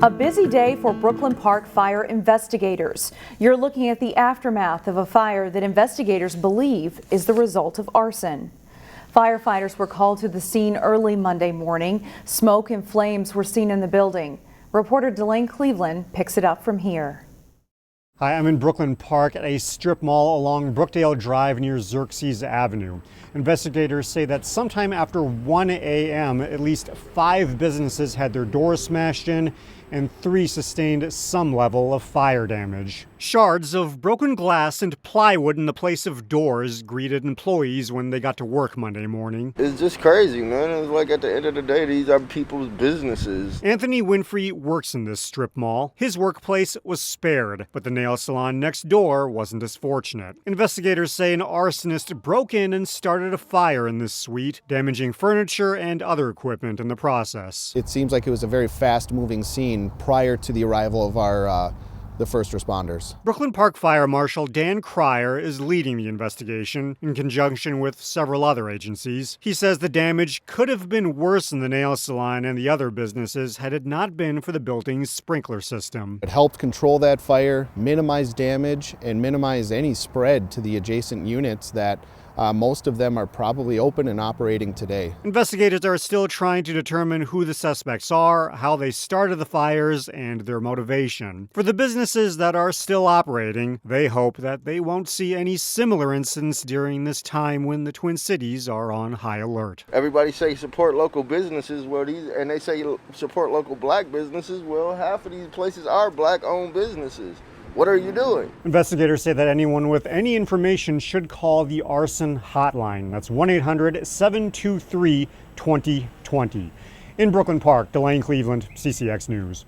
A busy day for Brooklyn Park fire investigators. You're looking at the aftermath of a fire that investigators believe is the result of arson. Firefighters were called to the scene early Monday morning. Smoke and flames were seen in the building. Reporter Delane Cleveland picks it up from here. Hi, I'm in Brooklyn Park at a strip mall along Brookdale Drive near Xerxes Avenue. Investigators say that sometime after 1 a.m., at least 5 businesses had their doors smashed in and 3 sustained some level of fire damage. Shards of broken glass and plywood in the place of doors greeted employees when they got to work Monday morning. It's just crazy, man. It's like at the end of the day, these are people's businesses. Anthony Winfrey works in this strip mall. His workplace was spared, but the nail salon next door wasn't as fortunate. Investigators say an arsonist broke in and started a fire in this suite, damaging furniture and other equipment in the process. It seems like it was a very fast-moving scene prior to the arrival of the first responders. Brooklyn Park Fire Marshal Dan Cryer is leading the investigation in conjunction with several other agencies. He says the damage could have been worse in the nail salon and the other businesses had it not been for the building's sprinkler system. It helped control that fire, minimize damage, and minimize any spread to the adjacent units that most of them are probably open and operating today. Investigators are still trying to determine who the suspects are, how they started the fires, and their motivation. For the businesses that are still operating, they hope that they won't see any similar incidents during this time when the Twin Cities are on high alert. Everybody say support local businesses, and they say support local black businesses. Well, half of these places are black-owned businesses. What are you doing? Investigators say that anyone with any information should call the arson hotline. That's 1-800-723-2020. In Brooklyn Park, Delane Cleveland, CCX News.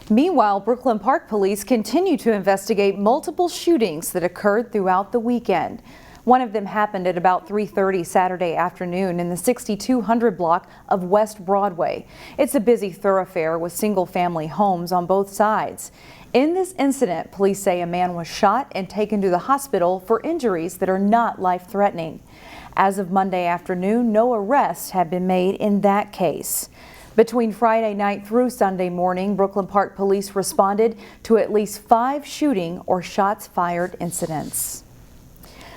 Meanwhile, Brooklyn Park police continue to investigate multiple shootings that occurred throughout the weekend. One of them happened at about 3:30 Saturday afternoon in the 6200 block of West Broadway. It's a busy thoroughfare with single-family homes on both sides. In this incident, police say a man was shot and taken to the hospital for injuries that are not life-threatening. As of Monday afternoon, no arrests have been made in that case. Between Friday night through Sunday morning, Brooklyn Park police responded to at least 5 shooting or shots fired incidents.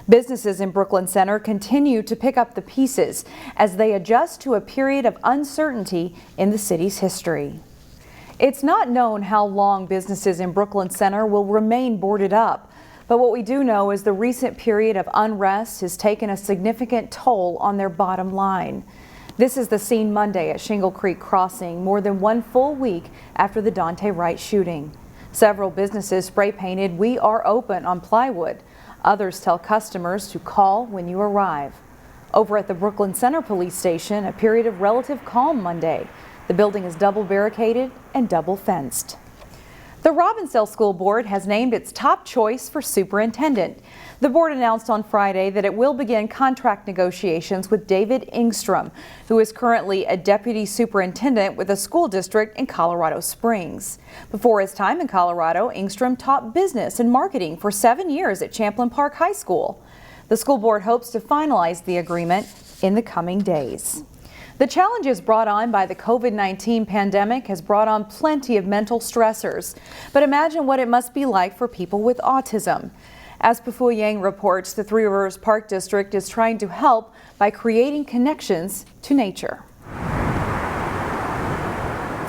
Businesses in Brooklyn Center continue to pick up the pieces as they adjust to a period of uncertainty in the city's history. It's not known how long businesses in Brooklyn Center will remain boarded up, but what we do know is the recent period of unrest has taken a significant toll on their bottom line. This is the scene Monday at Shingle Creek Crossing, more than 1 full week after the Dante Wright shooting. Several businesses spray painted "We are open" on plywood. Others tell customers to call when you arrive. Over at the Brooklyn Center Police Station, a period of relative calm Monday. The building is double barricaded and double fenced. The Robbinsdale School Board has named its top choice for superintendent. The board announced on Friday that it will begin contract negotiations with David Engstrom, who is currently a deputy superintendent with a school district in Colorado Springs. Before his time in Colorado, Engstrom taught business and marketing for 7 years at Champlin Park High School. The school board hopes to finalize the agreement in the coming days. The challenges brought on by the COVID-19 pandemic has brought on plenty of mental stressors. But imagine what it must be like for people with autism. As Pafu Yang reports, the Three Rivers Park District is trying to help by creating connections to nature.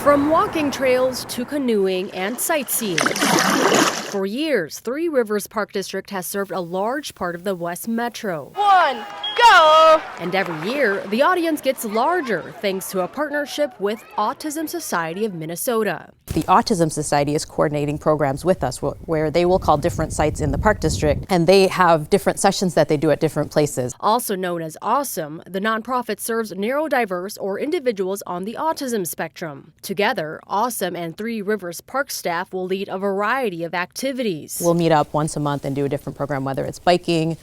From walking trails to canoeing and sightseeing. For years, Three Rivers Park District has served a large part of the West Metro. 1, go! And every year, the audience gets larger thanks to a partnership with Autism Society of Minnesota. The Autism Society is coordinating programs with us where they will call different sites in the Park District, and they have different sessions that they do at different places. Also known as Awesome, the nonprofit serves neurodiverse or individuals on the autism spectrum. Together, Awesome and Three Rivers Park staff will lead a variety of activities. We'll meet up once a month and do a different program, whether it's biking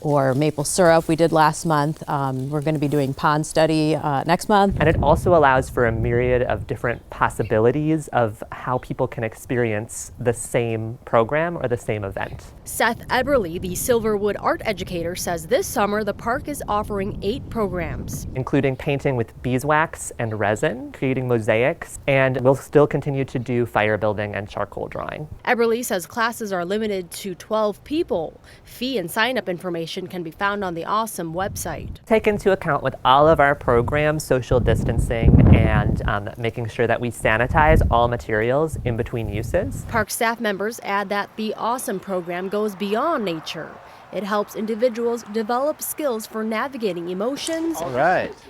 or maple syrup we did last month. We're going to be doing pond study next month. And it also allows for a myriad of different possibilities of how people can experience the same program or the same event. Seth EBERLE, the Silverwood art educator, says this summer the park is offering 8 programs, including painting with beeswax and resin, creating mosaics, and we'll still continue to do fire building and charcoal drawing. EBERLE says classes are limited to 12 people. Fee and sign-up information can be found on the Awesome website. Take into account with all of our programs social distancing and making sure that we sanitize all materials in between uses. Park staff members add that the Awesome program goes beyond nature. It helps individuals develop skills for navigating emotions,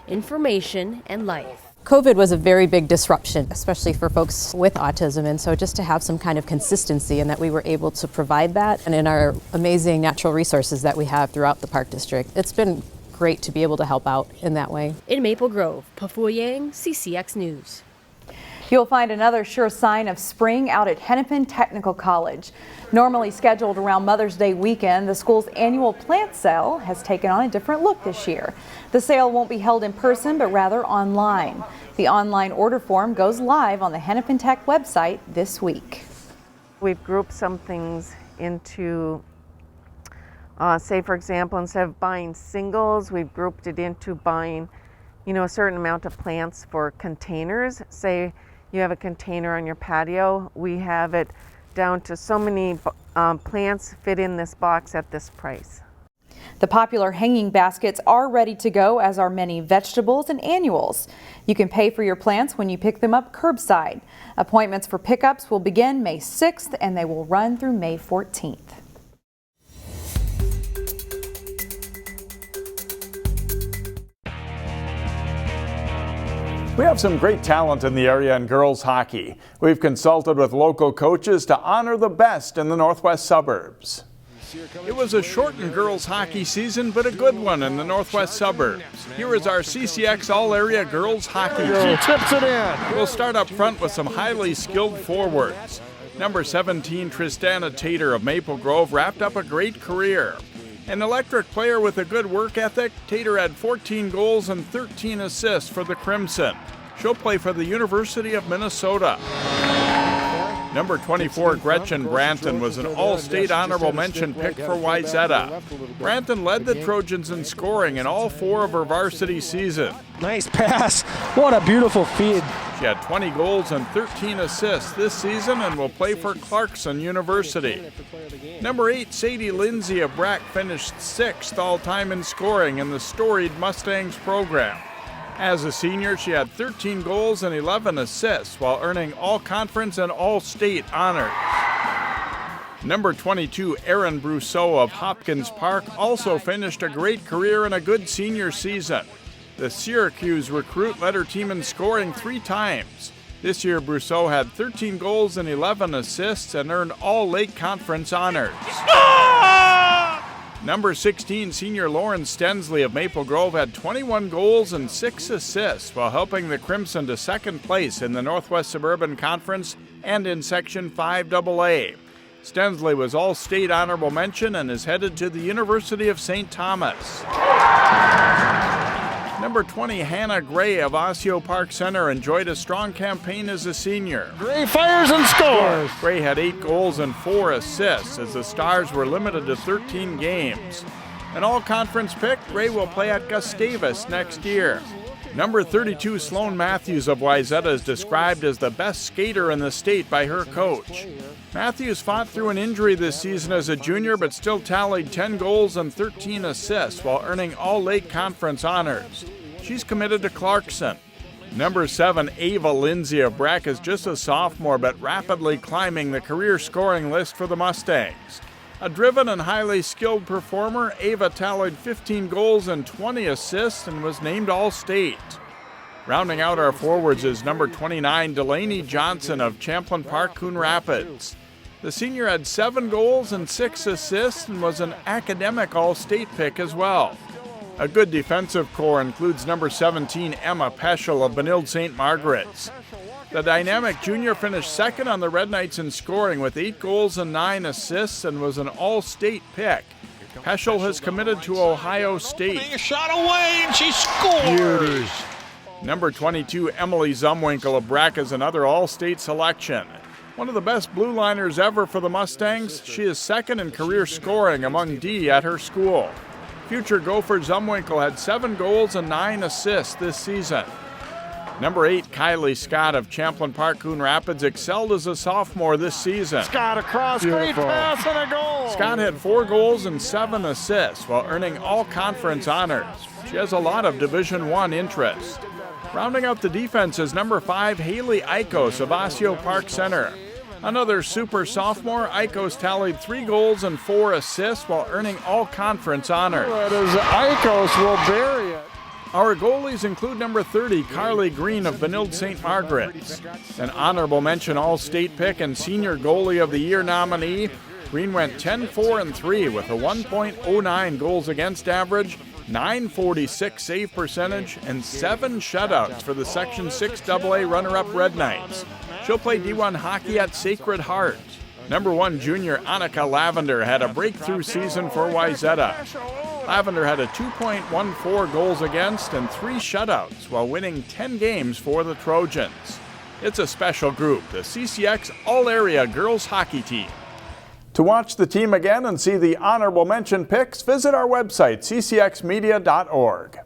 information, and life. COVID was a very big disruption, especially for folks with autism, and so just to have some kind of consistency and that we were able to provide that, and in our amazing natural resources that we have throughout the Park District, it's been great to be able to help out in that way. In Maple Grove, Pafu Yang, CCX News. You'll find another sure sign of spring out at Hennepin Technical College. Normally scheduled around Mother's Day weekend, the school's annual plant sale has taken on a different look this year. The sale won't be held in person, but rather online. The online order form goes live on the Hennepin Tech website this week. We've grouped some things into, say for example, instead of buying singles, we've grouped it into buying, a certain amount of plants for containers. Say you have a container on your patio, we have it down to so many plants fit in this box at this price. The popular hanging baskets are ready to go, as are many vegetables and annuals. You can pay for your plants when you pick them up curbside. Appointments for pickups will begin May 6th and they will run through May 14th. We have some great talent in the area in girls hockey. We've consulted with local coaches to honor the best in the northwest suburbs. It was a shortened girls hockey season, but a good one in the northwest suburbs. Here is our CCX All-Area Girls Hockey team. Tips it in. We'll start up front with some highly skilled forwards. Number 17, Tristana Tater of Maple Grove, wrapped up a great career. An electric player with a good work ethic, Tater had 14 goals and 13 assists for the Crimson. She'll play for the University of Minnesota. Number 24, Gretchen Branton, was an All-State honorable mention pick for Wayzata. Branton led the Trojans in scoring in all 4 of her varsity seasons. Nice pass. What a beautiful feed. She had 20 goals and 13 assists this season and will play for Clarkson University. Number 8, Sadie Lindsay of Brack, finished 6th all-time in scoring in the storied Mustangs program. As a senior, she had 13 goals and 11 assists while earning all-conference and all-state honors. Number 22, Erin Brousseau of Hopkins Park, also finished a great career and a good senior season. The Syracuse recruit led her team in scoring 3 times. This year, Brousseau had 13 goals and 11 assists and earned all Lake Conference honors. Number 16, senior Lauren Stensley of Maple Grove, had 21 goals and 6 assists while helping the Crimson to second place in the Northwest Suburban Conference and in Section 5AA. Stensley was All-State honorable mention and is headed to the University of St. Thomas. Number 20, Hannah Gray of Osseo Park Center, enjoyed a strong campaign as a senior. Gray fires and scores. Gray had 8 goals and 4 assists as the Stars were limited to 13 games. An all-conference pick, Gray will play at Gustavus next year. Number 32, Sloan Matthews of Wayzata, is described as the best skater in the state by her coach. Matthews fought through an injury this season as a junior, but still tallied 10 goals and 13 assists while earning all Lake Conference honors. She's committed to Clarkson. Number 7, Ava Lindsay of Brack, is just a sophomore, but rapidly climbing the career scoring list for the Mustangs. A driven and highly skilled performer, Ava tallied 15 goals and 20 assists and was named All-State. Rounding out our forwards is number 29, Delaney Johnson of Champlain Park, Coon Rapids. The senior had 7 goals and 6 assists and was an academic All-State pick as well. A good defensive core includes number 17, Emma Peschel of Benilde St. Margaret's. The dynamic junior finished second on the Red Knights in scoring with 8 goals and 9 assists and was an All-State pick. Heschel has committed to Ohio State. A shot away, and she scores! Number 22, Emily Zumwinkle of Breck is another All-State selection. One of the best blue liners ever for the Mustangs, she is second in career scoring among D at her school. Future Gopher Zumwinkle had 7 goals and 9 assists this season. Number 8, Kylie Scott of Champlain Park, Coon Rapids excelled as a sophomore this season. Scott across, great pass and a goal! Scott had 4 goals and 7 assists while earning all-conference honors. She has a lot of Division I interest. Rounding out the defense is number 5, Haley Eikos of Osseo Park Center. Another super sophomore, Eikos tallied 3 goals and 4 assists while earning all-conference honors. That is Eikos will bury it. Our goalies include number 30, Carly Green of Benilde St. Margaret's. An honorable mention All-State pick and Senior Goalie of the Year nominee, Green went 10-4-3 with a 1.09 goals against average, .946 save percentage, and 7 shutouts for the Section 6 AA runner-up Red Knights. She'll play D1 hockey at Sacred Heart. Number 1 junior Annika Lavender had a breakthrough season for Wayzata. Lavender had a 2.14 goals against and 3 shutouts while winning 10 games for the Trojans. It's a special group, the CCX All-Area Girls Hockey Team. To watch the team again and see the honorable mention picks, visit our website, ccxmedia.org.